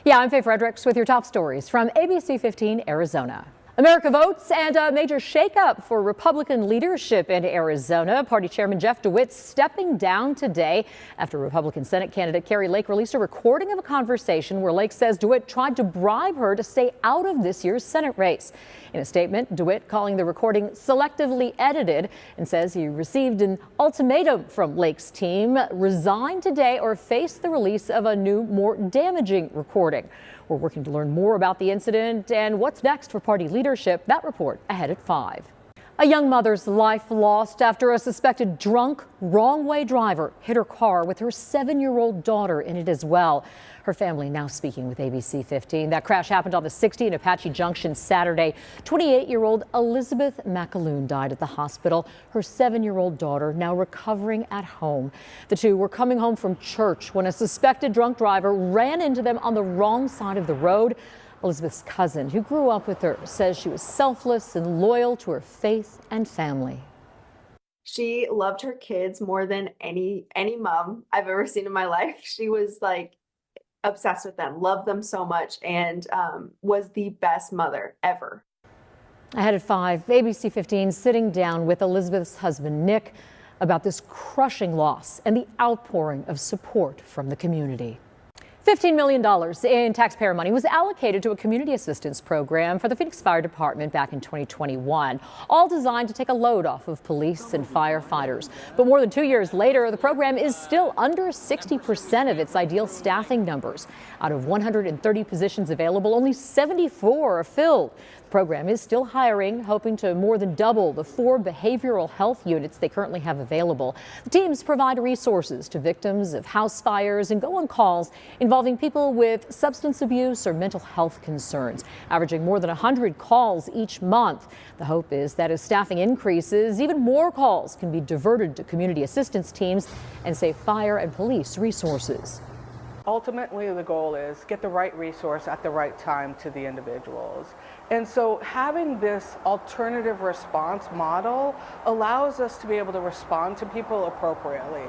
Yeah, I'm Faye Fredericks with your top stories from ABC15 Arizona. America votes and a major shakeup for Republican leadership in Arizona. Party Chairman Jeff DeWitt stepping down today after Republican Senate candidate Carrie Lake released a recording of a conversation where Lake says DeWitt tried to bribe her to stay out of this year's Senate race. In a statement, DeWitt calling the recording selectively edited and says he received an ultimatum from Lake's team: resign today or face the release of a new, more damaging recording. We're working to learn more about the incident and what's next for party leadership. That report ahead at 5. A young mother's life lost after a suspected drunk, wrong-way driver hit her car with her 7-year-old daughter in it as well. Her family now speaking with ABC15. That crash happened on the 60 in Apache Junction Saturday. 28-year-old Elizabeth McAloon died at the hospital. Her 7-year-old daughter now recovering at home. The two were coming home from church when a suspected drunk driver ran into them on the wrong side of the road. Elizabeth's cousin, who grew up with her, says she was selfless and loyal to her faith and family. She loved her kids more than any mom I've ever seen in my life. She was like obsessed with them, loved them so much, and was the best mother ever. Ahead at 5, ABC15 sitting down with Elizabeth's husband, Nick, about this crushing loss and the outpouring of support from the community. $15 million in taxpayer money was allocated to a community assistance program for the Phoenix Fire Department back in 2021, all designed to take a load off of police and firefighters. But more than 2 years later, the program is still under 60% of its ideal staffing numbers. Out of 130 positions available, only 74 are filled. The program is still hiring, hoping to more than double the 4 behavioral health units they currently have available. The teams provide resources to victims of house fires and go on calls involving people with substance abuse or mental health concerns, averaging more than 100 calls each month. The hope is that as staffing increases, even more calls can be diverted to community assistance teams and save fire and police resources. Ultimately, the goal is get the right resource at the right time to the individuals. And so having this alternative response model allows us to be able to respond to people appropriately.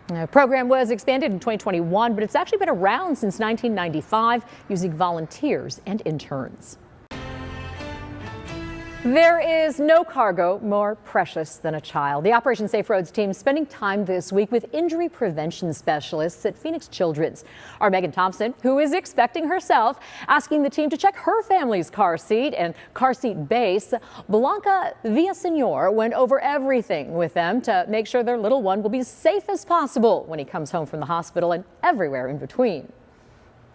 The program was expanded in 2021, but it's actually been around since 1995, using volunteers and interns. There is no cargo more precious than a child. The Operation Safe Roads team spending time this week with injury prevention specialists at Phoenix Children's. Our Megan Thompson, who is expecting herself, asking the team to check her family's car seat and car seat base. Blanca Villasenor went over everything with them to make sure their little one will be as safe as possible when he comes home from the hospital and everywhere in between.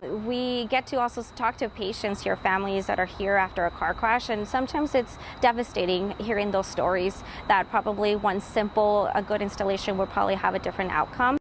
We get to also talk to patients here, families that are here after a car crash, and sometimes it's devastating hearing those stories that probably one simple, a good installation would probably have a different outcome.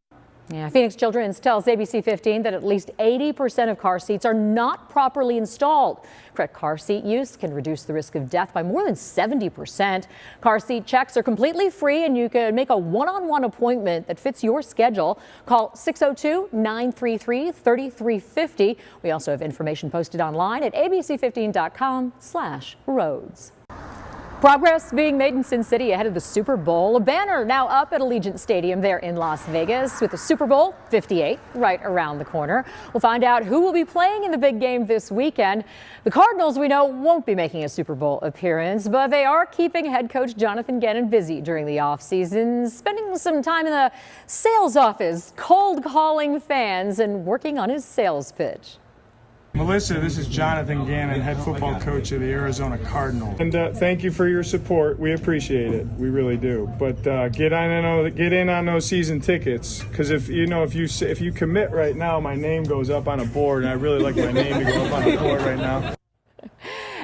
Yeah, Phoenix Children's tells ABC15 that at least 80% of car seats are not properly installed. Correct car seat use can reduce the risk of death by more than 70%. Car seat checks are completely free, and you can make a one-on-one appointment that fits your schedule. Call 602-933-3350. We also have information posted online at abc15.com/roads. Progress being made in Sin City ahead of the Super Bowl. A banner now up at Allegiant Stadium there in Las Vegas with the Super Bowl 58 right around the corner. We'll find out who will be playing in the big game this weekend. The Cardinals, we know, won't be making a Super Bowl appearance, but they are keeping head coach Jonathan Gannon busy during the offseason, spending some time in the sales office, cold calling fans and working on his sales pitch. Melissa, this is Jonathan Gannon, head football coach of the Arizona Cardinals. And thank you for your support. We appreciate it. We really do. But get in on those season tickets, because if you commit right now, my name goes up on a board, and I really like my name to go up on the board right now.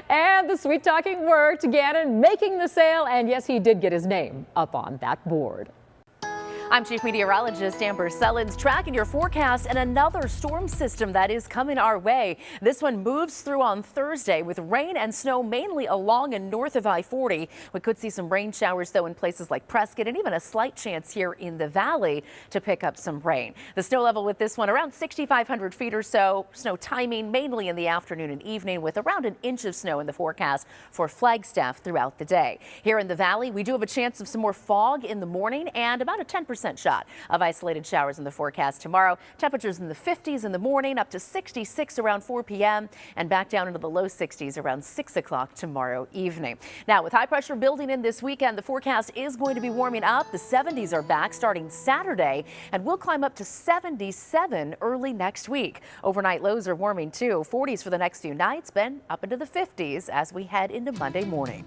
And the sweet talking worked. Gannon making the sale, and yes, he did get his name up on that board. I'm Chief Meteorologist Amber Sellens, tracking your forecast and another storm system that is coming our way. This one moves through on Thursday with rain and snow mainly along and north of I-40. We could see some rain showers, though, in places like Prescott, and even a slight chance here in the valley to pick up some rain. The snow level with this one around 6,500 feet or so. Snow timing mainly in the afternoon and evening, with around an inch of snow in the forecast for Flagstaff throughout the day. Here in the valley, we do have a chance of some more fog in the morning and about a 10% 50% shot of isolated showers in the forecast tomorrow. Temperatures in the 50s in the morning, up to 66 around 4 p.m. and back down into the low 60s around 6 o'clock tomorrow evening. Now, with high pressure building in this weekend, the forecast is going to be warming up. The 70s are back starting Saturday, and we'll climb up to 77 early next week. Overnight lows are warming too. 40s for the next few nights, then up into the 50s as we head into Monday morning.